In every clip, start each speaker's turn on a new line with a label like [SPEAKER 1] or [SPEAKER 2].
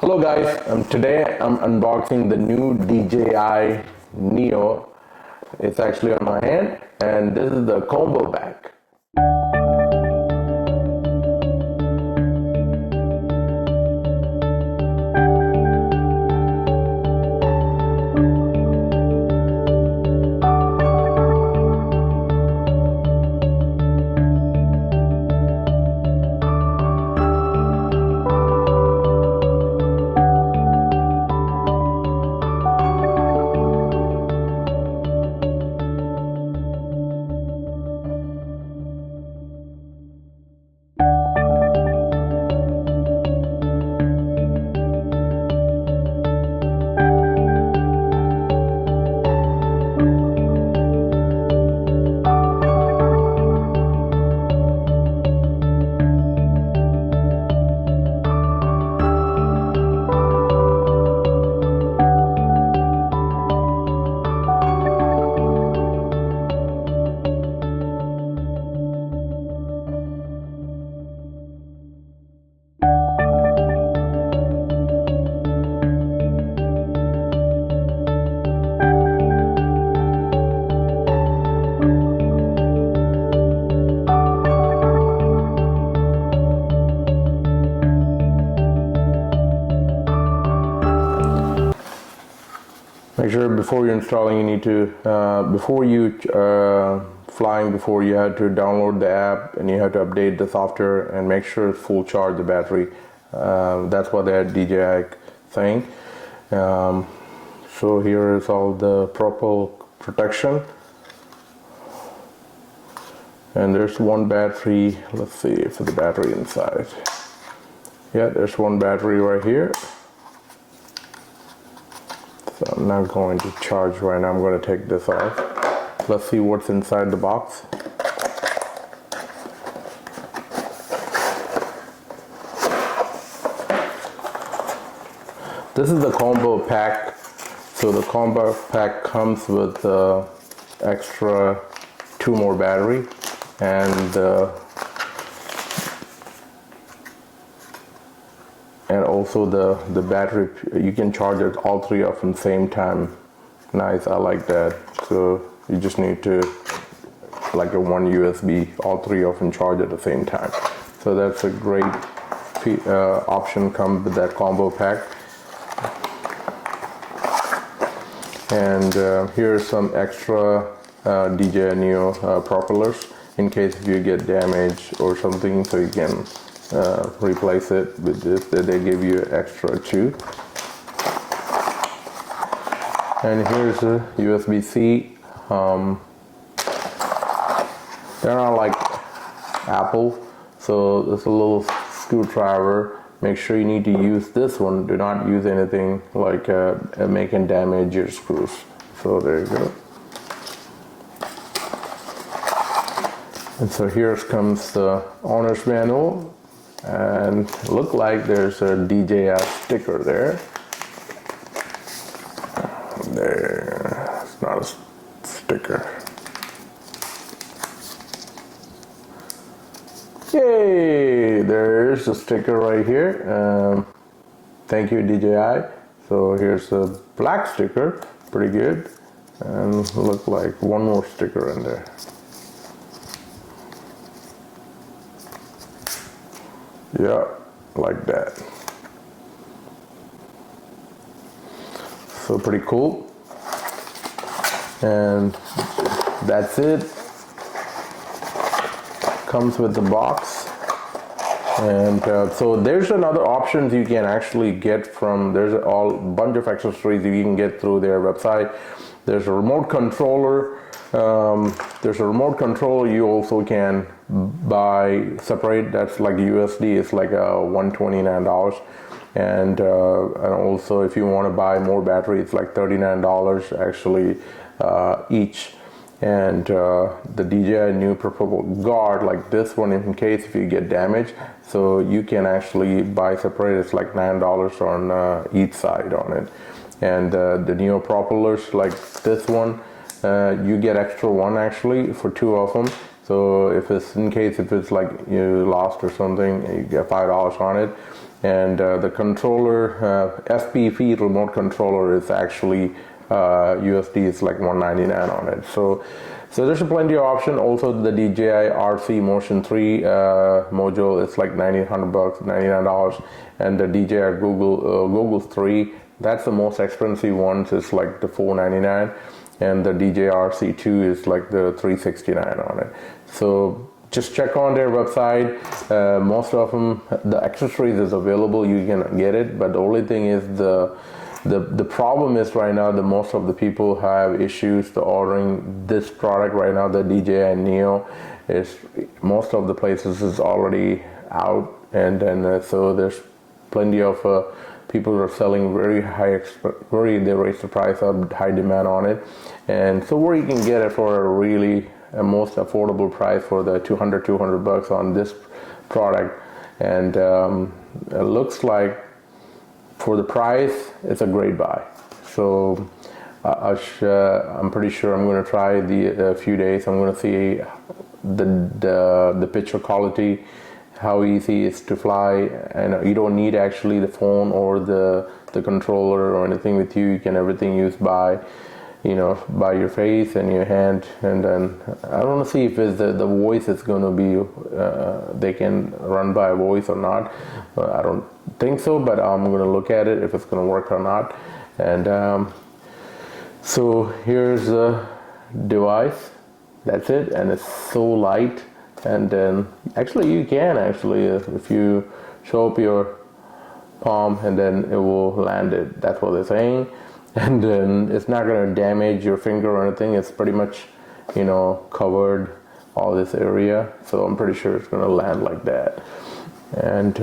[SPEAKER 1] Hello guys, today I'm unboxing the new DJI NEO. It's actually on my hand and this is the combo pack. Make sure before you're installing, you need to, before you flying, before you have to download the app and you have to update the software and make sure it's full charge the battery. That's what that DJI thing. So here is all the proper protection. And there's one battery. Let's see for the battery inside. Yeah, there's one battery right here. So I'm not going to charge right now. I'm going to take this off. Let's see what's inside the box. This is the combo pack. So the combo pack comes with extra 2 more battery and also the battery, you can charge it all 3 of them same time. Nice, I like that. So you just need to, like a one USB, all 3 of them charge at the same time. So that's a great option come with that combo pack. And here's some extra DJI NEO propellers in case if you get damaged or something, so you can replace it with this. They give you extra 2. And here's a USB-C. They're not like Apple, so there's a little screwdriver. Make sure you need to use this one. Do not use anything like making damage your screws. So there you go. And so here comes the owner's manual. And look like there's a DJI sticker there. There, it's not a sticker. Yay! There's a sticker right here. Thank you, DJI. So here's a black sticker, pretty good. And look like one more sticker in there. Yeah, like that. So pretty cool. And that's it. Comes with the box. And so there's another options you can actually get from, there's a bunch of accessories you can get through their website. There's a remote controller. You also can buy separate. That's like USD. It's like $129. And also if you want to buy more battery, it's like $39 actually each. And the DJI NEO Purple Guard, like this one, in case if you get damaged, so you can actually buy separate. It's like $9 on each side on it. And the NEO propellers, like this one, you get extra 1 actually for 2 of them. So if it's in case if it's like you lost or something, you get $5 on it. And the controller, FPV remote controller is actually USD is like $199 on it. So there's plenty of option. Also the DJI RC Motion 3 module is like $1,900, $99, and the DJI Google 3, that's the most expensive one. It's like the $499, and the DJI RC2 is like the $369 on it. So just check on their website. Most of them, the accessories is available, you can get it, but the only thing is the problem is right now, the most of the people have issues to ordering this product right now. The DJI NEO is, most of the places is already out, and then so there's plenty of people are selling very high, they raise the price up, high demand on it. And so where you can get it for a really most affordable price for the $200 on this product. And it looks like for the price, it's a great buy. So I'm pretty sure I'm going to try a few days. I'm going to see the picture quality, how easy it is to fly, and you don't need actually the phone or the controller or anything with you. You can everything used by your face and your hand. And then I don't want to see if it's the voice is going to be they can run by voice or not. I don't think so, but I'm going to look at it if it's going to work or not. And so here's the device. That's it, and it's so light. And then actually you can if you show up your palm, and then it will land it. That's what they're saying. And then it's not going to damage your finger or anything. It's pretty much covered all this area, so I'm pretty sure it's going to land like that. And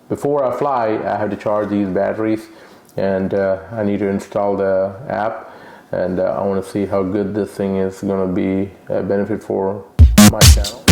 [SPEAKER 1] before I fly, I have to charge these batteries, and I need to install the app, and I want to see how good this thing is going to be a benefit for my channel.